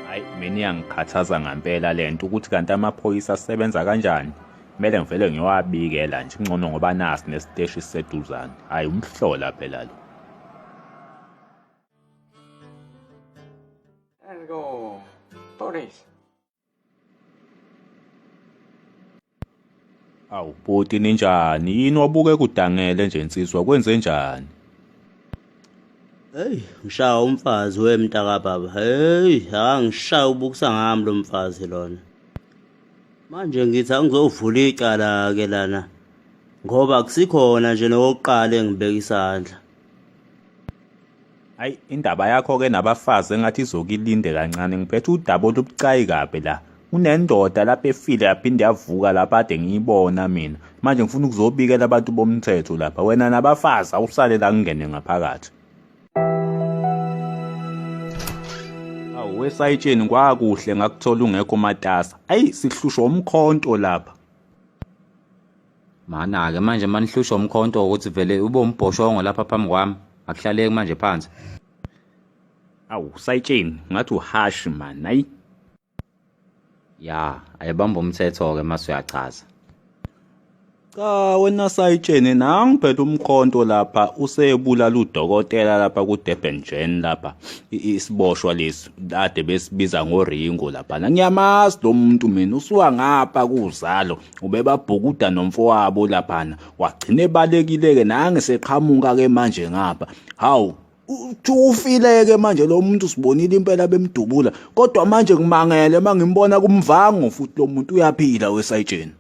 Hayi mina iyangikhathaza ngempela lento ukuthi kanti amaphoyisa asebenza kanjani. Kumele ngivele ngiyowabikela nje ngcono ngoba nasi nesiteshi siseduzane. Hayi umhlola phela lo. Let's go. Police. Awu bhuti ninjani? Yini wabuke kudangele nje insizwa kwenze njani? Hey, ngishaya umfazi wemntaka baba. Hey, angishaya ubukisa ngami lo mfazi lona. Manje ngithi angizovula icala ke lana. Ngoba akusikhona nje nokuqala engibeka isandla. Hayi indaba yakho ke nabafazi engathi izokilinde kancane ngiphethe udaba olubucayi kabi la. Unendoda lapha efile yaphinde yavuka lapha ade ngiyibona mina. Manje ngifuna ukuzobikela abantu bomthetho lapha. Wena nabafazi awusale la ngene ngaphakathi. Awu wesayitsheni kwakuhle ngakuthola ungekho matasa. Ayi sihlushwa umkhonto lapha. Mana ke manje manihlushwa umkhonto ukuthi vele ube umbhoshongo lapha phambi kwami. Akuhlaleki manje phansi. Awu sayitsheni ngathi uhash man. Hayi. Ya, ayibamba umthetho ke mase uyachaza. Cha wena sayitsheni nangiphethe umkhonto lapha usebulala udokotela lapha ku Durban Gen lapha isiboshwa lesi ade besibiza ngoRingo lapha. Ngiyamazi lo muntu mina usuka ngapha kuzalo ubebabhukuda nomfowabo lapha wagcina ebalekile ke nange seqhamuka ke manje ngapha. Hawu ufileke manje lo muntu sibonile impela bemdubula kodwa manje ngimangele mangimbona kumvango futhi lo muntu uyaphila wesayitsheni.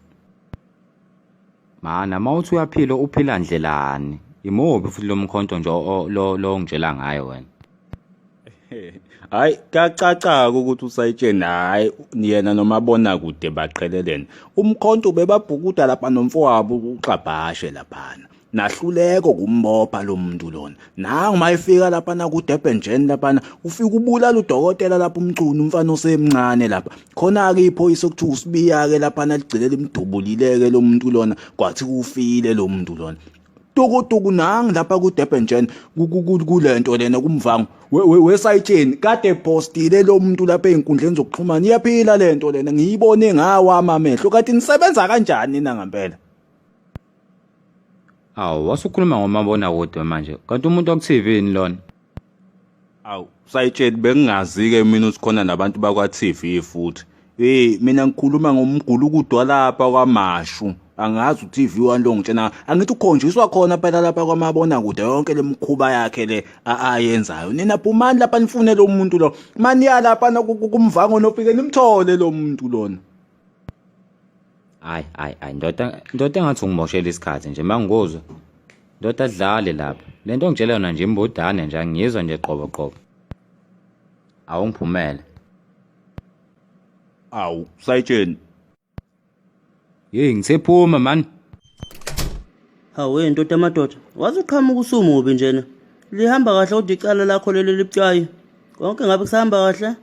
Mana mawuthi uyaphila uphila ndlelani? Imobi futhi lo mkhonto nje lo ngitshela ngayo wena. Hayi kacaca ukuthi usayitsheni hayi yena nomabona kude baqhelelene. Umkhonto bebabhukuda lapha nomfowabo uxabhashe lapha. Nahluleko kumbopha lo muntu lona. Nangu mayifika lapha na ku Durban Gen lapha ufika ubulala udokotela lapha umcunu umfana osemncane lapha. Khona ke iphoyisa ukuthi usibiya ke lapha naligcilela imdubulileke lo muntu lona kwathi ufile lo muntu lona. Tukutuku nangu lapha ku Durban Gen kulento lena kumvango. Wesayitsheni kade postile lo muntu lapha einkundleni zokuxhumana iyaphila lento lena ngiyibone ngawa amamehlo kanti nisebenza kanjani nina ngempela? Awu wasukhuluma ngomabona kude manje. Kanti umuntu aku TV ni lona? Awu sayitsheni bengingazi ke mina ukuthi khona nabantu bakwa TV futhi. Mina ngikhuluma ngomgulukudo lapha kwaMashu. Angazi uTV wani lo ngitshena angithi ukhonjiswa khona phela lapha kwamabona kude yonke lemkhuba yakhe le ayenzayo. Nina phumani lapha nifune lo muntu lo. Mani ya lapha kumvango nofike nimthole lo muntu lona. Hayi ndoda engathi ungimoshela isikhathi nje mangikuzwa. Ndoda adlale lapha. Lento ngitshela yona nje imbodane nje ngiyizwa nje qobo. Awungiphumele. Awu sayitsheni. Ngisephuma man. Hawe ndoda amadoda. Wazi uqhamuka usumubi njena. Lihamba kahle kodwa icala lakho leli libucayi. Konke ngabe kusahamba kahle?